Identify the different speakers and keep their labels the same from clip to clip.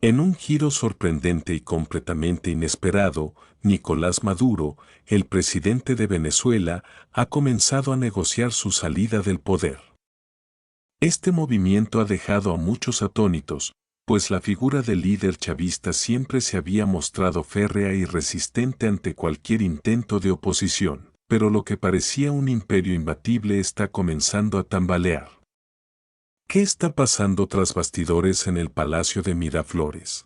Speaker 1: En un giro sorprendente y completamente inesperado, Nicolás Maduro, el presidente de Venezuela, ha comenzado a negociar su salida del poder. Este movimiento ha dejado a muchos atónitos, pues la figura del líder chavista siempre se había mostrado férrea y resistente ante cualquier intento de oposición, pero lo que parecía un imperio imbatible está comenzando a tambalear. ¿Qué está pasando tras bastidores en el Palacio de Miraflores?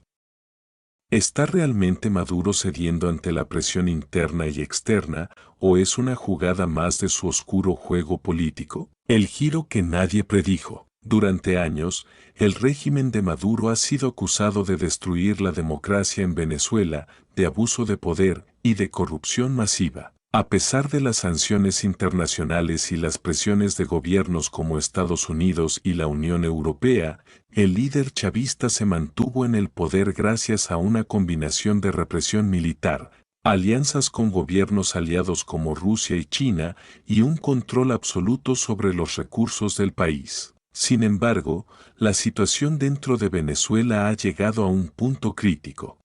Speaker 1: ¿Está realmente Maduro cediendo ante la presión interna y externa, o es una jugada más de su oscuro juego político? El giro que nadie predijo. Durante años, el régimen de Maduro ha sido acusado de destruir la democracia en Venezuela, de abuso de poder y de corrupción masiva. A pesar de las sanciones internacionales y las presiones de gobiernos como Estados Unidos y la Unión Europea, el líder chavista se mantuvo en el poder gracias a una combinación de represión militar, alianzas con gobiernos aliados como Rusia y China y un control absoluto sobre los recursos del país. Sin embargo, la situación dentro de Venezuela ha llegado a un punto crítico.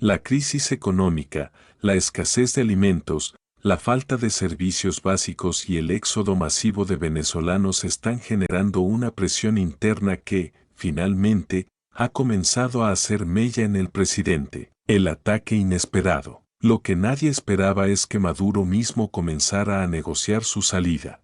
Speaker 1: La crisis económica, la escasez de alimentos, la falta de servicios básicos y el éxodo masivo de venezolanos están generando una presión interna que, finalmente, ha comenzado a hacer mella en el presidente. El ataque inesperado. Lo que nadie esperaba es que Maduro mismo comenzara a negociar su salida.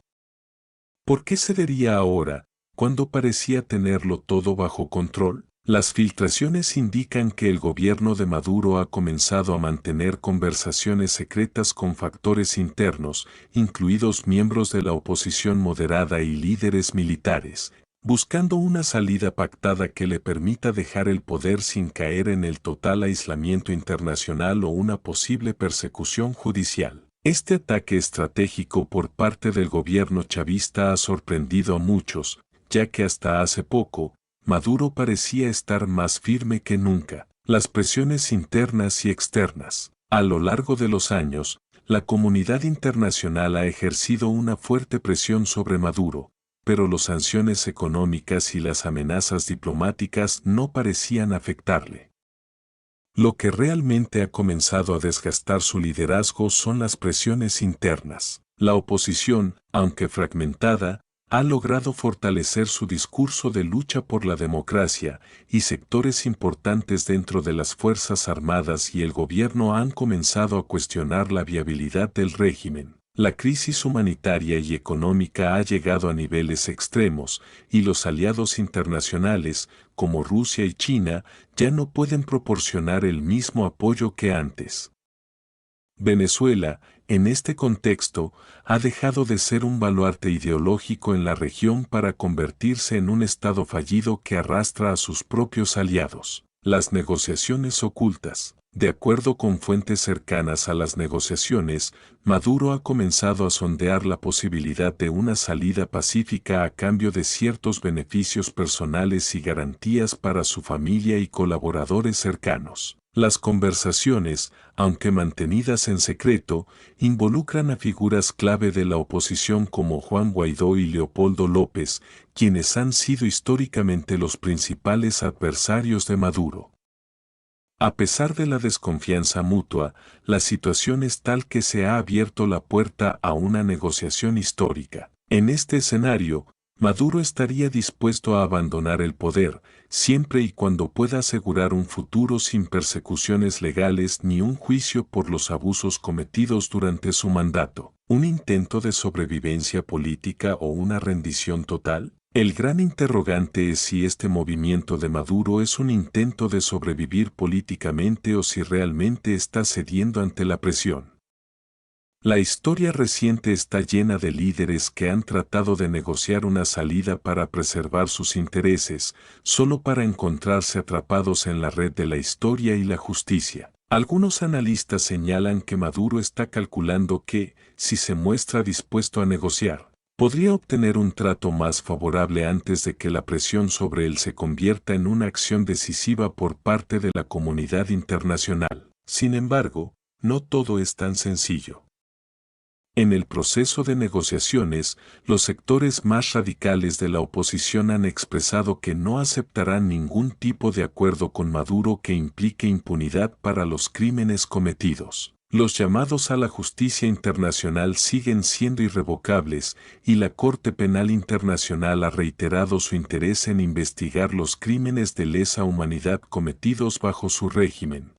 Speaker 1: ¿Por qué cedería ahora, cuando parecía tenerlo todo bajo control? Las filtraciones indican que el gobierno de Maduro ha comenzado a mantener conversaciones secretas con factores internos, incluidos miembros de la oposición moderada y líderes militares, buscando una salida pactada que le permita dejar el poder sin caer en el total aislamiento internacional o una posible persecución judicial. Este ataque estratégico por parte del gobierno chavista ha sorprendido a muchos, ya que hasta hace poco, Maduro parecía estar más firme que nunca. Las presiones internas y externas. A lo largo de los años, la comunidad internacional ha ejercido una fuerte presión sobre Maduro, pero las sanciones económicas y las amenazas diplomáticas no parecían afectarle. Lo que realmente ha comenzado a desgastar su liderazgo son las presiones internas. La oposición, aunque fragmentada, ha logrado fortalecer su discurso de lucha por la democracia, y sectores importantes dentro de las Fuerzas Armadas y el gobierno han comenzado a cuestionar la viabilidad del régimen. La crisis humanitaria y económica ha llegado a niveles extremos, y los aliados internacionales, como Rusia y China, ya no pueden proporcionar el mismo apoyo que antes. Venezuela, en este contexto, ha dejado de ser un baluarte ideológico en la región para convertirse en un estado fallido que arrastra a sus propios aliados. Las negociaciones ocultas. De acuerdo con fuentes cercanas a las negociaciones, Maduro ha comenzado a sondear la posibilidad de una salida pacífica a cambio de ciertos beneficios personales y garantías para su familia y colaboradores cercanos. Las conversaciones, aunque mantenidas en secreto, involucran a figuras clave de la oposición como Juan Guaidó y Leopoldo López, quienes han sido históricamente los principales adversarios de Maduro. A pesar de la desconfianza mutua, la situación es tal que se ha abierto la puerta a una negociación histórica. En este escenario, Maduro estaría dispuesto a abandonar el poder, siempre y cuando pueda asegurar un futuro sin persecuciones legales ni un juicio por los abusos cometidos durante su mandato. ¿Un intento de sobrevivencia política o una rendición total? El gran interrogante es si este movimiento de Maduro es un intento de sobrevivir políticamente o si realmente está cediendo ante la presión. La historia reciente está llena de líderes que han tratado de negociar una salida para preservar sus intereses, solo para encontrarse atrapados en la red de la historia y la justicia. Algunos analistas señalan que Maduro está calculando que, si se muestra dispuesto a negociar, podría obtener un trato más favorable antes de que la presión sobre él se convierta en una acción decisiva por parte de la comunidad internacional. Sin embargo, no todo es tan sencillo. En el proceso de negociaciones, los sectores más radicales de la oposición han expresado que no aceptarán ningún tipo de acuerdo con Maduro que implique impunidad para los crímenes cometidos. Los llamados a la justicia internacional siguen siendo irrevocables y la Corte Penal Internacional ha reiterado su interés en investigar los crímenes de lesa humanidad cometidos bajo su régimen.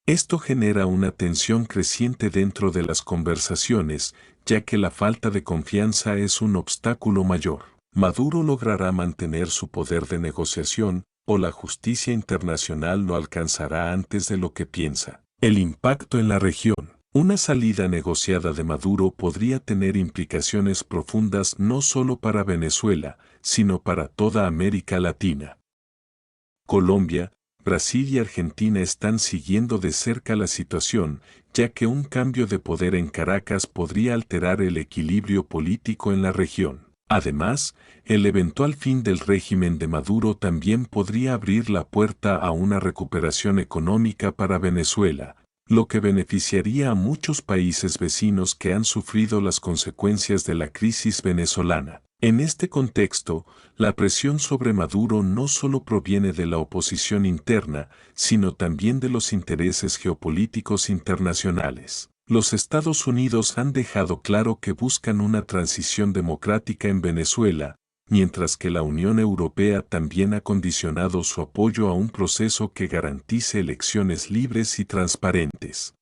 Speaker 1: Esto genera una tensión creciente dentro de las conversaciones, ya que la falta de confianza es un obstáculo mayor. Maduro logrará mantener su poder de negociación, o la justicia internacional lo alcanzará antes de lo que piensa. El impacto en la región. Una salida negociada de Maduro podría tener implicaciones profundas no solo para Venezuela, sino para toda América Latina. Colombia, Brasil y Argentina están siguiendo de cerca la situación, ya que un cambio de poder en Caracas podría alterar el equilibrio político en la región. Además, el eventual fin del régimen de Maduro también podría abrir la puerta a una recuperación económica para Venezuela, lo que beneficiaría a muchos países vecinos que han sufrido las consecuencias de la crisis venezolana. En este contexto, la presión sobre Maduro no solo proviene de la oposición interna, sino también de los intereses geopolíticos internacionales. Los Estados Unidos han dejado claro que buscan una transición democrática en Venezuela, mientras que la Unión Europea también ha condicionado su apoyo a un proceso que garantice elecciones libres y transparentes.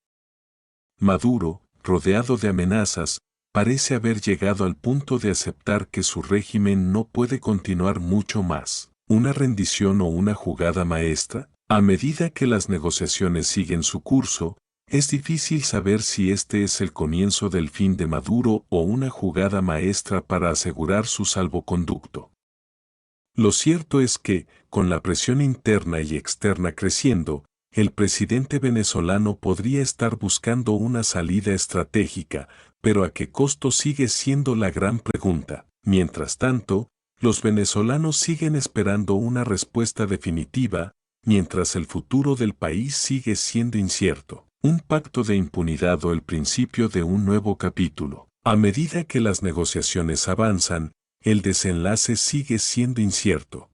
Speaker 1: Maduro, rodeado de amenazas, parece haber llegado al punto de aceptar que su régimen no puede continuar mucho más. ¿Una rendición o una jugada maestra? A medida que las negociaciones siguen su curso, es difícil saber si este es el comienzo del fin de Maduro o una jugada maestra para asegurar su salvoconducto. Lo cierto es que, con la presión interna y externa creciendo, el presidente venezolano podría estar buscando una salida estratégica, pero ¿a qué costo sigue siendo la gran pregunta? Mientras tanto, los venezolanos siguen esperando una respuesta definitiva, mientras el futuro del país sigue siendo incierto. Un pacto de impunidad o el principio de un nuevo capítulo. A medida que las negociaciones avanzan, el desenlace sigue siendo incierto.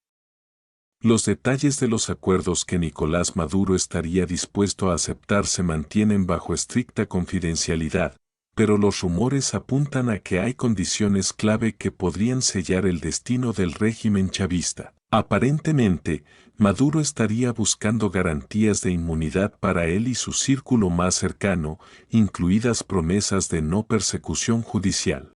Speaker 1: Los detalles de los acuerdos que Nicolás Maduro estaría dispuesto a aceptar se mantienen bajo estricta confidencialidad, pero los rumores apuntan a que hay condiciones clave que podrían sellar el destino del régimen chavista. Aparentemente, Maduro estaría buscando garantías de inmunidad para él y su círculo más cercano, incluidas promesas de no persecución judicial.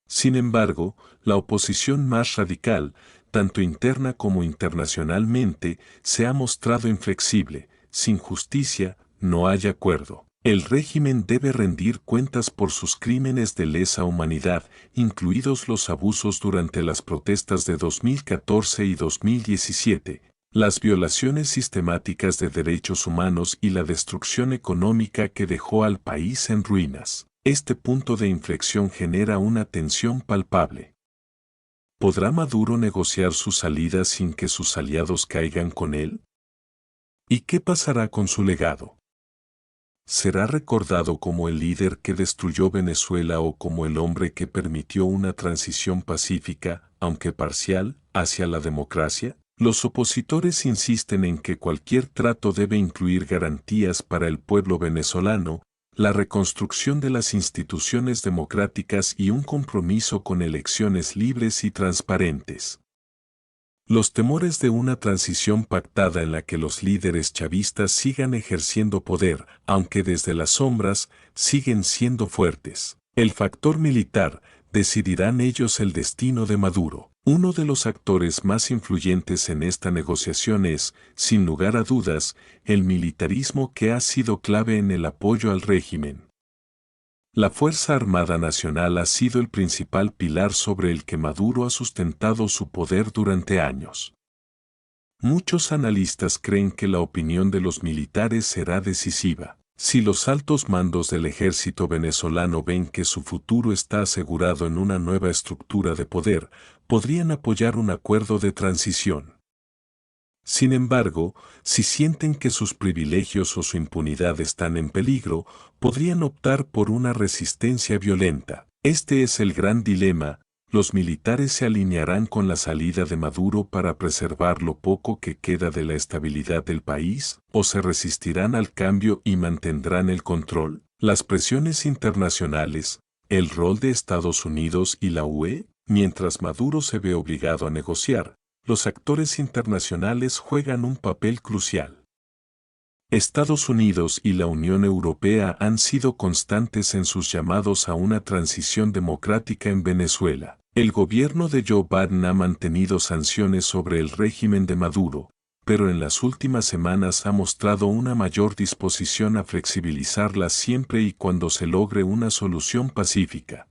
Speaker 1: Sin embargo, la oposición más radical, tanto interna como internacionalmente, se ha mostrado inflexible. Sin justicia, no hay acuerdo. El régimen debe rendir cuentas por sus crímenes de lesa humanidad, incluidos los abusos durante las protestas de 2014 y 2017, las violaciones sistemáticas de derechos humanos y la destrucción económica que dejó al país en ruinas. Este punto de inflexión genera una tensión palpable. ¿Podrá Maduro negociar su salida sin que sus aliados caigan con él? ¿Y qué pasará con su legado? ¿Será recordado como el líder que destruyó Venezuela o como el hombre que permitió una transición pacífica, aunque parcial, hacia la democracia? Los opositores insisten en que cualquier trato debe incluir garantías para el pueblo venezolano, la reconstrucción de las instituciones democráticas y un compromiso con elecciones libres y transparentes. Los temores de una transición pactada en la que los líderes chavistas sigan ejerciendo poder, aunque desde las sombras, siguen siendo fuertes. El factor militar, decidirán ellos el destino de Maduro. Uno de los actores más influyentes en esta negociación es, sin lugar a dudas, el militarismo que ha sido clave en el apoyo al régimen. La Fuerza Armada Nacional ha sido el principal pilar sobre el que Maduro ha sustentado su poder durante años. Muchos analistas creen que la opinión de los militares será decisiva. Si los altos mandos del ejército venezolano ven que su futuro está asegurado en una nueva estructura de poder, podrían apoyar un acuerdo de transición. Sin embargo, si sienten que sus privilegios o su impunidad están en peligro, podrían optar por una resistencia violenta. Este es el gran dilema. Los militares se alinearán con la salida de Maduro para preservar lo poco que queda de la estabilidad del país, o se resistirán al cambio y mantendrán el control. Las presiones internacionales, el rol de Estados Unidos y la UE, mientras Maduro se ve obligado a negociar, los actores internacionales juegan un papel crucial. Estados Unidos y la Unión Europea han sido constantes en sus llamados a una transición democrática en Venezuela. El gobierno de Joe Biden ha mantenido sanciones sobre el régimen de Maduro, pero en las últimas semanas ha mostrado una mayor disposición a flexibilizarlas siempre y cuando se logre una solución pacífica.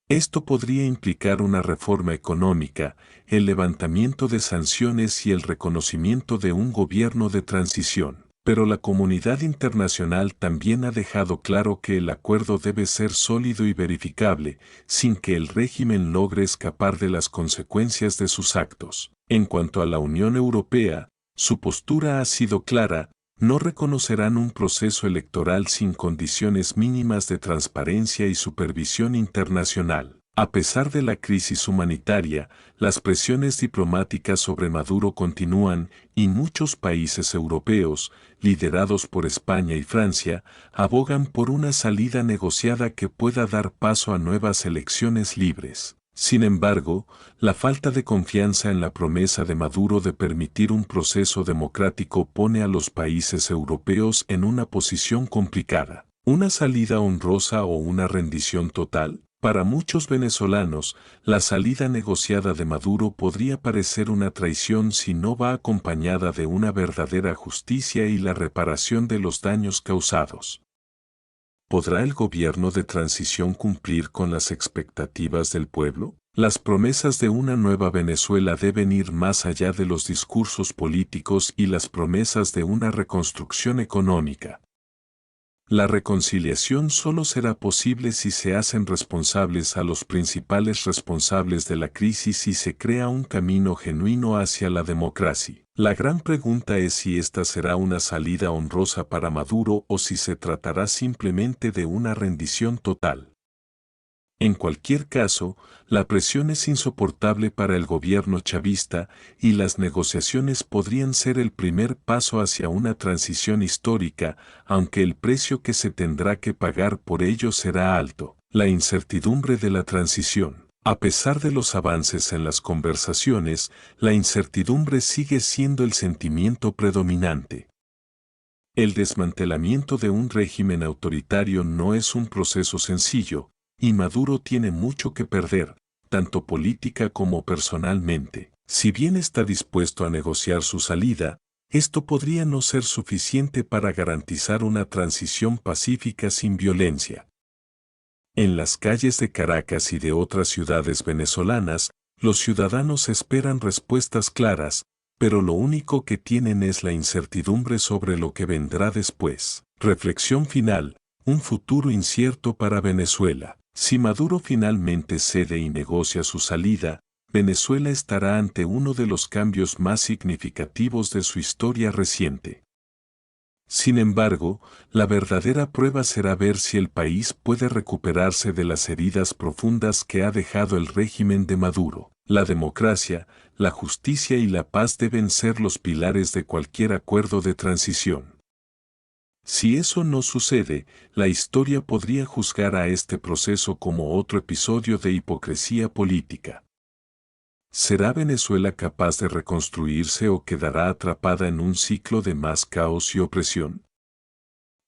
Speaker 1: Esto podría implicar una reforma económica, el levantamiento de sanciones y el reconocimiento de un gobierno de transición. Pero la comunidad internacional también ha dejado claro que el acuerdo debe ser sólido y verificable, sin que el régimen logre escapar de las consecuencias de sus actos. En cuanto a la Unión Europea, su postura ha sido clara: no reconocerán un proceso electoral sin condiciones mínimas de transparencia y supervisión internacional. A pesar de la crisis humanitaria, las presiones diplomáticas sobre Maduro continúan y muchos países europeos, liderados por España y Francia, abogan por una salida negociada que pueda dar paso a nuevas elecciones libres. Sin embargo, la falta de confianza en la promesa de Maduro de permitir un proceso democrático pone a los países europeos en una posición complicada. ¿Una salida honrosa o una rendición total? Para muchos venezolanos, la salida negociada de Maduro podría parecer una traición si no va acompañada de una verdadera justicia y la reparación de los daños causados. ¿Podrá el gobierno de transición cumplir con las expectativas del pueblo? Las promesas de una nueva Venezuela deben ir más allá de los discursos políticos y las promesas de una reconstrucción económica. La reconciliación solo será posible si se hacen responsables a los principales responsables de la crisis y se crea un camino genuino hacia la democracia. La gran pregunta es si esta será una salida honrosa para Maduro o si se tratará simplemente de una rendición total. En cualquier caso, la presión es insoportable para el gobierno chavista y las negociaciones podrían ser el primer paso hacia una transición histórica, aunque el precio que se tendrá que pagar por ello será alto. La incertidumbre de la transición. A pesar de los avances en las conversaciones, la incertidumbre sigue siendo el sentimiento predominante. El desmantelamiento de un régimen autoritario no es un proceso sencillo, y Maduro tiene mucho que perder, tanto política como personalmente. Si bien está dispuesto a negociar su salida, esto podría no ser suficiente para garantizar una transición pacífica sin violencia. En las calles de Caracas y de otras ciudades venezolanas, los ciudadanos esperan respuestas claras, pero lo único que tienen es la incertidumbre sobre lo que vendrá después. Reflexión final: un futuro incierto para Venezuela. Si Maduro finalmente cede y negocia su salida, Venezuela estará ante uno de los cambios más significativos de su historia reciente. Sin embargo, la verdadera prueba será ver si el país puede recuperarse de las heridas profundas que ha dejado el régimen de Maduro. La democracia, la justicia y la paz deben ser los pilares de cualquier acuerdo de transición. Si eso no sucede, la historia podría juzgar a este proceso como otro episodio de hipocresía política. ¿Será Venezuela capaz de reconstruirse o quedará atrapada en un ciclo de más caos y opresión?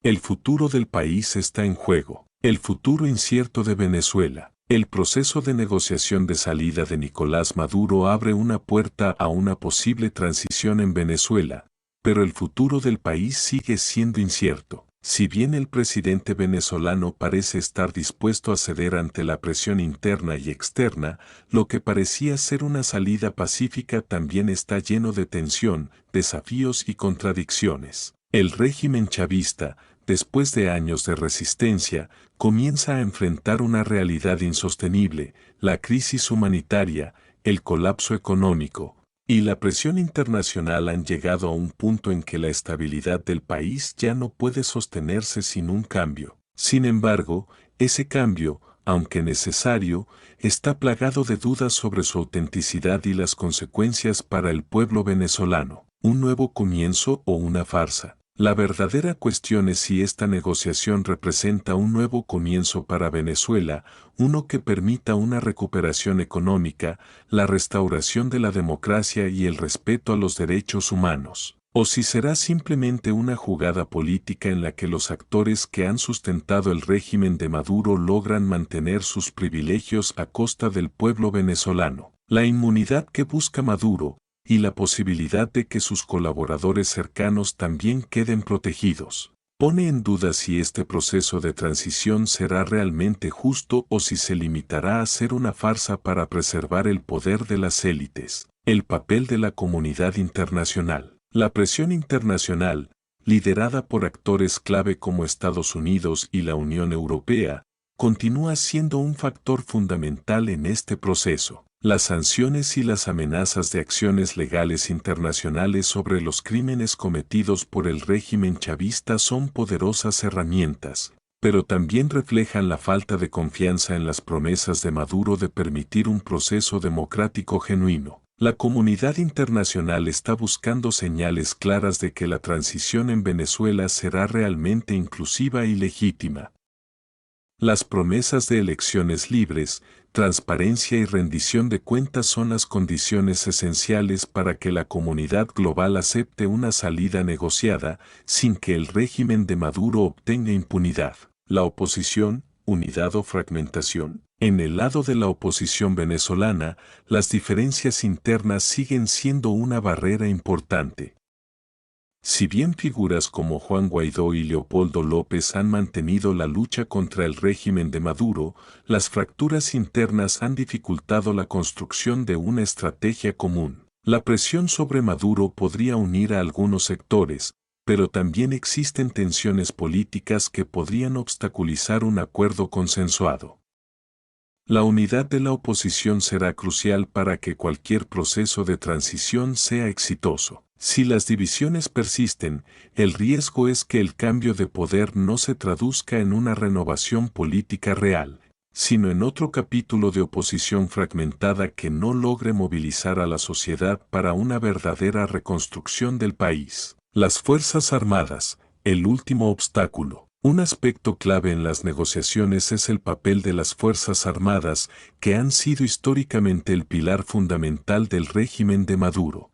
Speaker 1: El futuro del país está en juego. El futuro incierto de Venezuela. El proceso de negociación de salida de Nicolás Maduro abre una puerta a una posible transición en Venezuela, pero el futuro del país sigue siendo incierto. Si bien el presidente venezolano parece estar dispuesto a ceder ante la presión interna y externa, lo que parecía ser una salida pacífica también está lleno de tensión, desafíos y contradicciones. El régimen chavista, después de años de resistencia, comienza a enfrentar una realidad insostenible: la crisis humanitaria, el colapso económico, y la presión internacional han llegado a un punto en que la estabilidad del país ya no puede sostenerse sin un cambio. Sin embargo, ese cambio, aunque necesario, está plagado de dudas sobre su autenticidad y las consecuencias para el pueblo venezolano. ¿Un nuevo comienzo o una farsa? La verdadera cuestión es si esta negociación representa un nuevo comienzo para Venezuela, uno que permita una recuperación económica, la restauración de la democracia y el respeto a los derechos humanos, o si será simplemente una jugada política en la que los actores que han sustentado el régimen de Maduro logran mantener sus privilegios a costa del pueblo venezolano. La inmunidad que busca Maduro, y la posibilidad de que sus colaboradores cercanos también queden protegidos, pone en duda si este proceso de transición será realmente justo o si se limitará a ser una farsa para preservar el poder de las élites. El papel de la comunidad internacional. La presión internacional, liderada por actores clave como Estados Unidos y la Unión Europea, continúa siendo un factor fundamental en este proceso. Las sanciones y las amenazas de acciones legales internacionales sobre los crímenes cometidos por el régimen chavista son poderosas herramientas, pero también reflejan la falta de confianza en las promesas de Maduro de permitir un proceso democrático genuino. La comunidad internacional está buscando señales claras de que la transición en Venezuela será realmente inclusiva y legítima. Las promesas de elecciones libres, transparencia y rendición de cuentas son las condiciones esenciales para que la comunidad global acepte una salida negociada sin que el régimen de Maduro obtenga impunidad. La oposición, unidad o fragmentación. En el lado de la oposición venezolana, las diferencias internas siguen siendo una barrera importante. Si bien figuras como Juan Guaidó y Leopoldo López han mantenido la lucha contra el régimen de Maduro, las fracturas internas han dificultado la construcción de una estrategia común. La presión sobre Maduro podría unir a algunos sectores, pero también existen tensiones políticas que podrían obstaculizar un acuerdo consensuado. La unidad de la oposición será crucial para que cualquier proceso de transición sea exitoso. Si las divisiones persisten, el riesgo es que el cambio de poder no se traduzca en una renovación política real, sino en otro capítulo de oposición fragmentada que no logre movilizar a la sociedad para una verdadera reconstrucción del país. Las Fuerzas Armadas, el último obstáculo. Un aspecto clave en las negociaciones es el papel de las Fuerzas Armadas, que han sido históricamente el pilar fundamental del régimen de Maduro.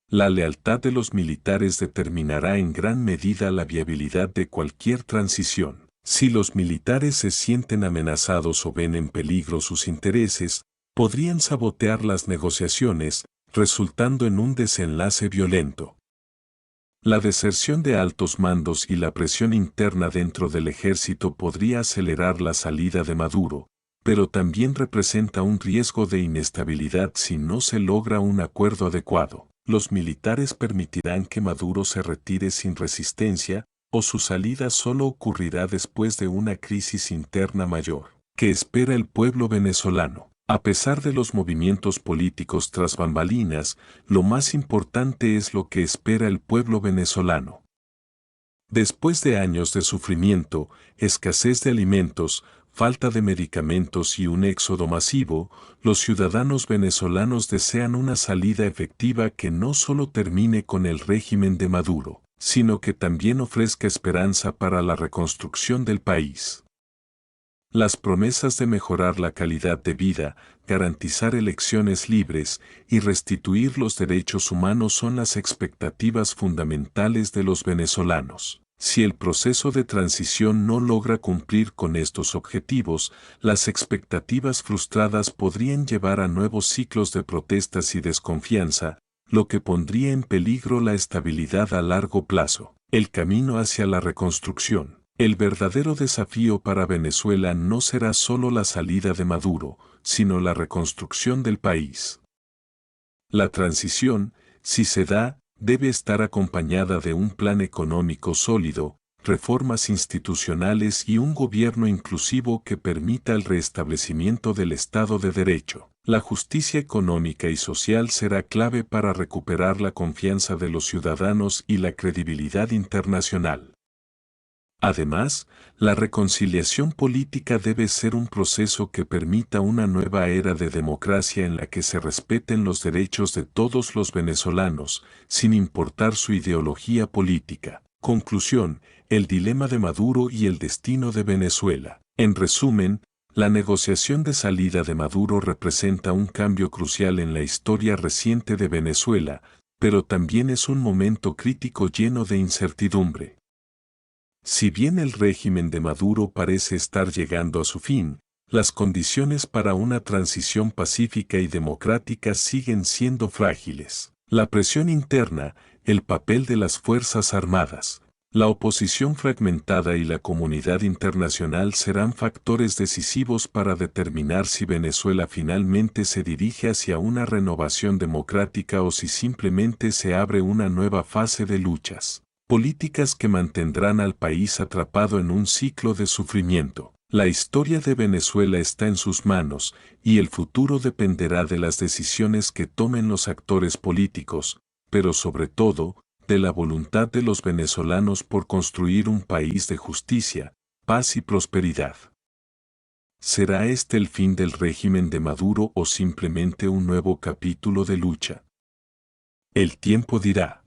Speaker 1: La lealtad de los militares determinará en gran medida la viabilidad de cualquier transición. Si los militares se sienten amenazados o ven en peligro sus intereses, podrían sabotear las negociaciones, resultando en un desenlace violento. La deserción de altos mandos y la presión interna dentro del ejército podría acelerar la salida de Maduro, pero también representa un riesgo de inestabilidad si no se logra un acuerdo adecuado. Los militares permitirán que Maduro se retire sin resistencia, o su salida solo ocurrirá después de una crisis interna mayor. ¿Qué espera el pueblo venezolano? A pesar de los movimientos políticos tras bambalinas, lo más importante es lo que espera el pueblo venezolano. Después de años de sufrimiento, escasez de alimentos, falta de medicamentos y un éxodo masivo, los ciudadanos venezolanos desean una salida efectiva que no solo termine con el régimen de Maduro, sino que también ofrezca esperanza para la reconstrucción del país. Las promesas de mejorar la calidad de vida, garantizar elecciones libres y restituir los derechos humanos son las expectativas fundamentales de los venezolanos. Si el proceso de transición no logra cumplir con estos objetivos, las expectativas frustradas podrían llevar a nuevos ciclos de protestas y desconfianza, lo que pondría en peligro la estabilidad a largo plazo. El camino hacia la reconstrucción. El verdadero desafío para Venezuela no será solo la salida de Maduro, sino la reconstrucción del país. La transición, si se da, debe estar acompañada de un plan económico sólido, reformas institucionales y un gobierno inclusivo que permita el restablecimiento del Estado de Derecho. La justicia económica y social será clave para recuperar la confianza de los ciudadanos y la credibilidad internacional. Además, la reconciliación política debe ser un proceso que permita una nueva era de democracia en la que se respeten los derechos de todos los venezolanos, sin importar su ideología política. Conclusión: el dilema de Maduro y el destino de Venezuela. En resumen, la negociación de salida de Maduro representa un cambio crucial en la historia reciente de Venezuela, pero también es un momento crítico lleno de incertidumbre. Si bien el régimen de Maduro parece estar llegando a su fin, las condiciones para una transición pacífica y democrática siguen siendo frágiles. La presión interna, el papel de las Fuerzas Armadas, la oposición fragmentada y la comunidad internacional serán factores decisivos para determinar si Venezuela finalmente se dirige hacia una renovación democrática o si simplemente se abre una nueva fase de luchas políticas que mantendrán al país atrapado en un ciclo de sufrimiento. La historia de Venezuela está en sus manos, y el futuro dependerá de las decisiones que tomen los actores políticos, pero sobre todo, de la voluntad de los venezolanos por construir un país de justicia, paz y prosperidad. ¿Será este el fin del régimen de Maduro o simplemente un nuevo capítulo de lucha? El tiempo dirá.